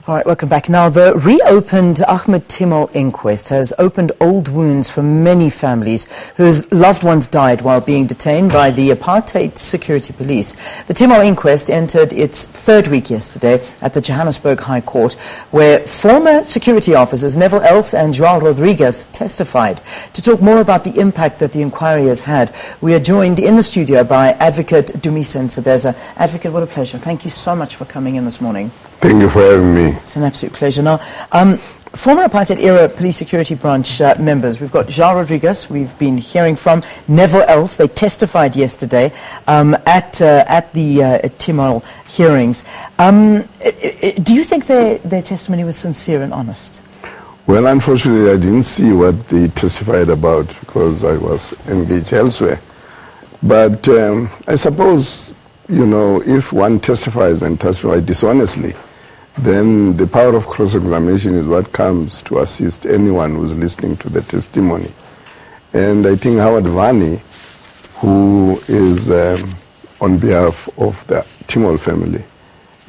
All right, welcome back. Now, the reopened Ahmed Timol inquest has opened old wounds for many families whose loved ones died while being detained by the apartheid security police. The Timol inquest entered its third week yesterday at the Johannesburg High Court, where former security officers Neville and Joao Rodrigues testified. To talk more about the impact that the inquiry has had, we are joined in the studio by Advocate Dumisa Ntsebeza. Advocate, what a pleasure. Thank you so much for coming in this morning. Thank you for having me. It's an absolute pleasure. Now, former apartheid-era police security branch members, we've got Joao Rodrigues, we've been hearing from Neville. They testified yesterday at the Timol hearings. Do you think their testimony was sincere and honest? Well, unfortunately, I didn't see what they testified about because I was engaged elsewhere. But I suppose, you know, if one testifies and testifies dishonestly, then the power of cross-examination is what comes to assist anyone who's listening to the testimony. And I think Howard Vani, who is on behalf of the Timol family,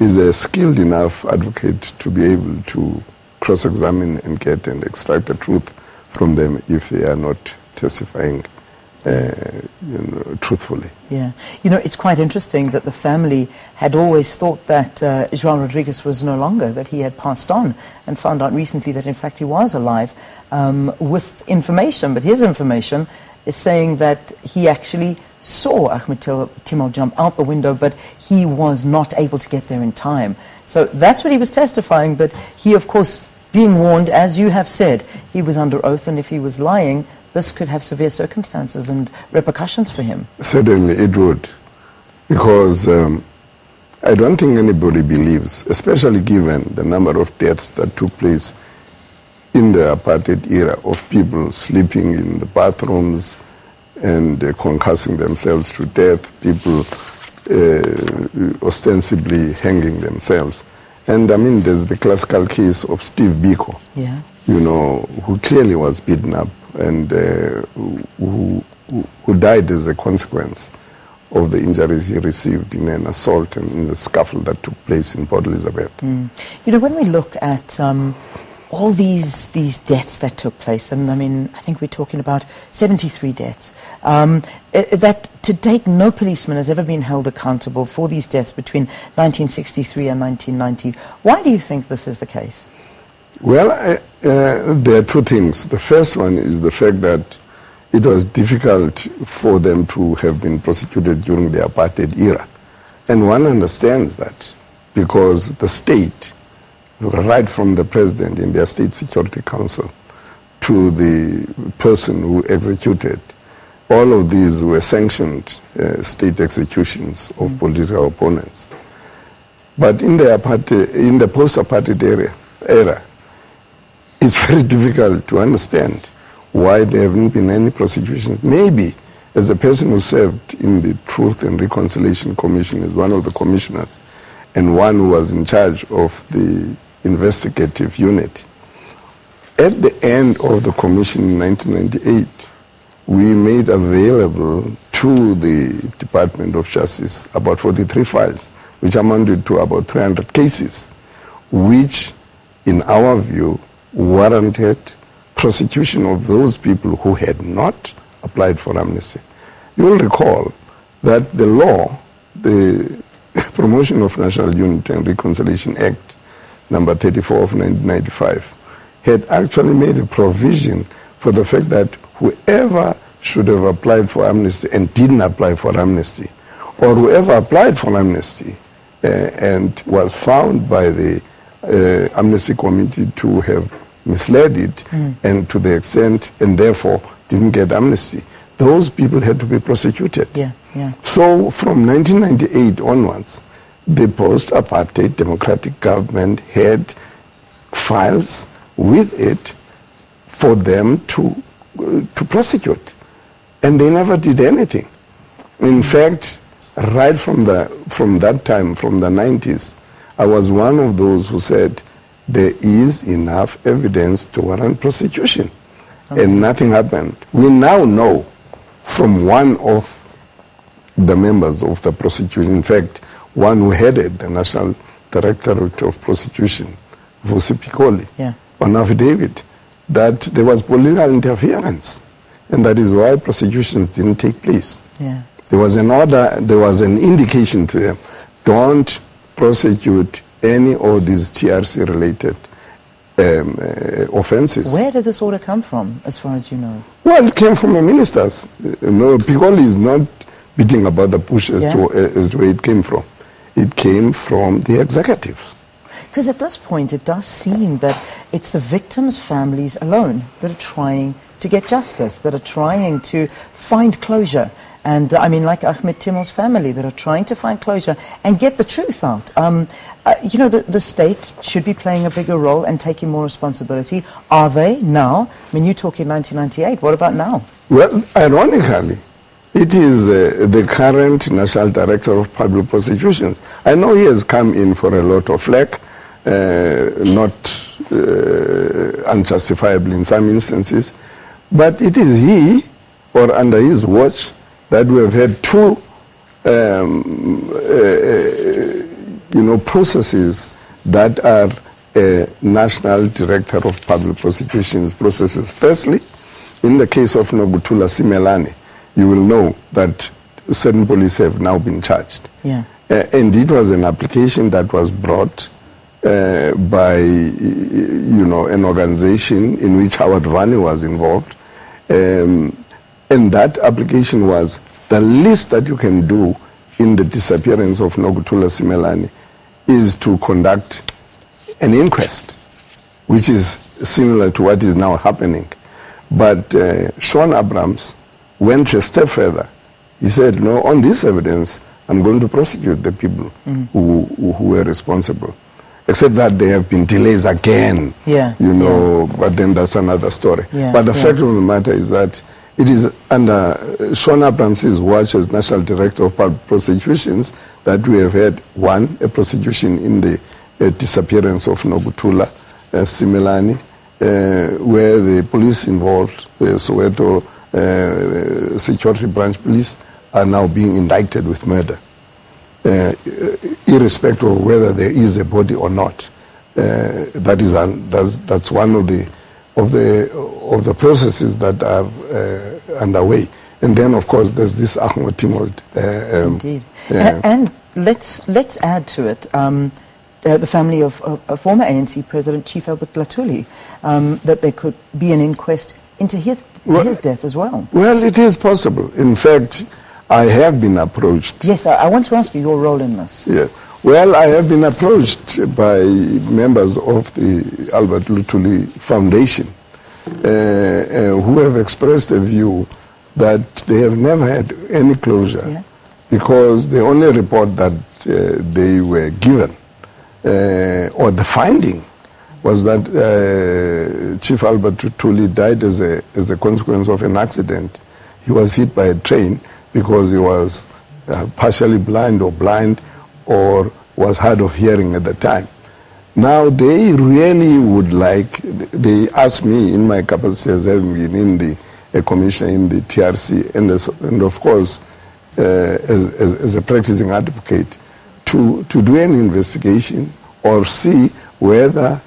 is a skilled enough advocate to be able to cross-examine and get and extract the truth from them if they are not testifying truthfully. Yeah. You know, it's quite interesting that the family had always thought that Joao Rodrigues was no longer, that he had passed on, and found out recently that in fact he was alive with information. But his information is saying that he actually saw Ahmed Timol jump out the window, but he was not able to get there in time. So that's what he was testifying, but he, of course, being warned, as you have said, he was under oath, and if he was lying, this could have severe circumstances and repercussions for him. Certainly it would, because I don't think anybody believes, especially given the number of deaths that took place in the apartheid era, of people sleeping in the bathrooms and concussing themselves to death, people ostensibly hanging themselves. And I mean, there's the classical case of Steve Biko, yeah, you know, who clearly was beaten up and who died as a consequence of the injuries he received in an assault and in the scuffle that took place in Port Elizabeth. You know, when we look at all these deaths that took place, and I mean, I think we're talking about 73 deaths, that to date no policeman has ever been held accountable for these deaths between 1963 and 1990. Why do you think this is the case? Well, there are two things. The first one is the fact that it was difficult for them to have been prosecuted during the apartheid era. And one understands that because the state, right from the president in their State Security Council to the person who executed, all of these were sanctioned state executions of political opponents. But in the post-apartheid era, it's very difficult to understand why there haven't been any prosecutions. Maybe, as the person who served in the Truth and Reconciliation Commission is one of the commissioners and one who was in charge of the investigative unit. At the end of the commission in 1998, we made available to the Department of Justice about 43 files, which amounted to about 300 cases, which, in our view, warranted prosecution of those people who had not applied for amnesty. You will recall that the law, the Promotion of National Unity and Reconciliation Act, number 34 of 1995, had actually made a provision for the fact that whoever should have applied for amnesty and didn't apply for amnesty, or whoever applied for amnesty and was found by the Amnesty Committee to have misled it and to the extent, and therefore didn't get amnesty, those people had to be prosecuted. Yeah, yeah. So from 1998 onwards, the post-apartheid democratic government had files with it for them to prosecute. And they never did anything. In fact, right from that time, from the 90s, I was one of those who said there is enough evidence to warrant prosecution. Okay. And nothing happened. We now know from one of the members of the prosecution, in fact, one who headed the National Directorate of Prosecution, Vusi Pikoli, Yeah. on affidavit that there was political interference, and that is why prosecutions didn't take place. Yeah. There was an order, there was an indication to them, don't prosecute any of these TRC-related offenses. Where did this order come from, as far as you know? Well, it came from the ministers. Pikoli is not beating about the bush as to where it came from. It came from the executives. Because at this point, it does seem that it's the victims' families alone that are trying to get justice, that are trying to find closure. And I mean, like Ahmed Timol's family, that are trying to find closure and get the truth out. You know, the state should be playing a bigger role and taking more responsibility. Are they now? I mean, you talk in 1998. What about now? Well, ironically, it is the current National Director of Public Prosecutions. I know he has come in for a lot of flack, not unjustifiably in some instances, but it is he, or under his watch, that we have had two, processes that are National Director of Public Prosecutions processes. Firstly, in the case of Nokuthula Simelane, you will know that certain police have now been charged. Yeah. And it was an application that was brought by, an organization in which Howard Vani was involved. And that application was the least that you can do in the disappearance of Nokuthula Simelane is to conduct an inquest, which is similar to what is now happening. But Sean Abrams went a step further. He said, no, on this evidence, I'm going to prosecute the people who were responsible. Except that there have been delays again, but then that's another story. Yeah, but the fact of the matter is that it is under Sean Abrams' watch as National Director of Public Prosecutions that we have had, one, a prosecution in the disappearance of Nokuthula Simelane, where the police involved, the Soweto Security Branch Police, are now being indicted with murder, irrespective of whether there is a body or not. That's one of the processes that are underway. And then, of course, there's this Ahmed Timol. Indeed. And let's add to it the family of former ANC President Chief Albert Latuli, that there could be an inquest into his death as well. Well, it is possible. In fact, I have been approached. Yes, I want to ask you your role in this. Yeah. Well, I have been approached by members of the Albert Lutuli Foundation who have expressed a view that they have never had any closure because the only report that they were given or the finding was that Chief Albert Lutuli died as a consequence of an accident. He was hit by a train because he was partially blind or was hard of hearing at the time. Now they really would like, they asked me in my capacity as having been in a commissioner in the TRC and of course as a practicing advocate to do an investigation or see whether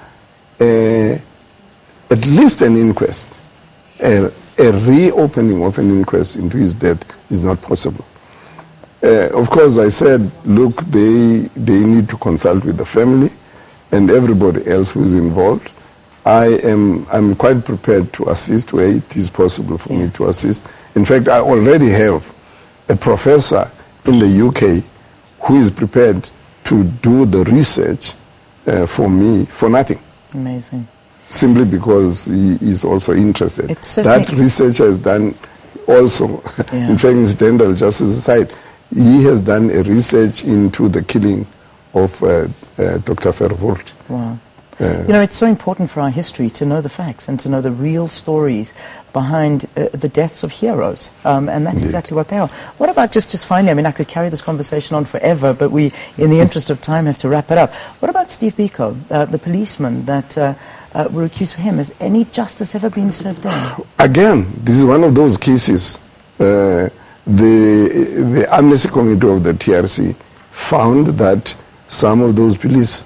at least an inquest, a reopening of an inquest into his death is not possible. Of course, I said, look, they need to consult with the family and everybody else who is involved. I'm quite prepared to assist where it is possible for me to assist. In fact, I already have a professor in the UK who is prepared to do the research for me for nothing. Amazing. Simply because he is also interested. That researcher has done also, in fact, incidental justice aside, he has done a research into the killing of Dr. Verwoerd. Wow. You know, it's so important for our history to know the facts and to know the real stories behind the deaths of heroes. And that's exactly what they are. What about just finally, I mean, I could carry this conversation on forever, but we, in the interest of time, have to wrap it up. What about Steve Biko, the policeman that were accused of him? Has any justice ever been served there? Again, this is one of those cases. The Amnesty Committee of the TRC found that some of those police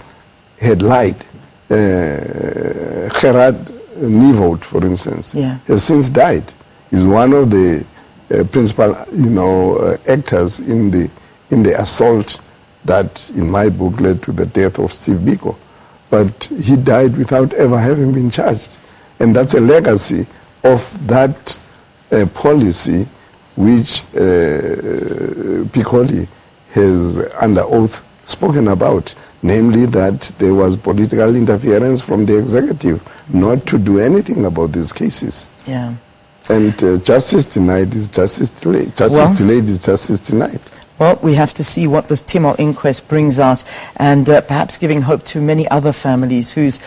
had lied Gerard Neville, for instance, has since died. He's one of the principal, actors in the assault that, in my book, led to the death of Steve Biko. But he died without ever having been charged. And that's a legacy of that policy which Piccoli has under oath spoken about, namely that there was political interference from the executive not to do anything about these cases. Yeah. And justice denied is justice delayed. Justice delayed is justice denied. Well, we have to see what this Timol inquest brings out, and perhaps giving hope to many other families whose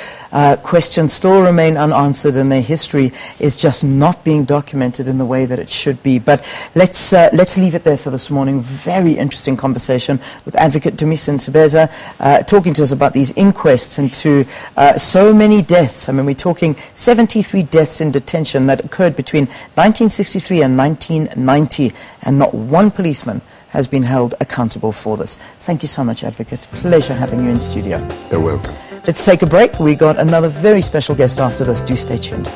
questions still remain unanswered and their history is just not being documented in the way that it should be. But let's leave it there for this morning. Very interesting conversation with Advocate Dumisa Ntsebeza, talking to us about these inquests into so many deaths. I mean, we're talking 73 deaths in detention that occurred between 1963 and 1990, and not one policeman has been held accountable for this. Thank you so much, Advocate. Pleasure having you in studio. You're welcome. Let's take a break. We got another very special guest after this. Do stay tuned.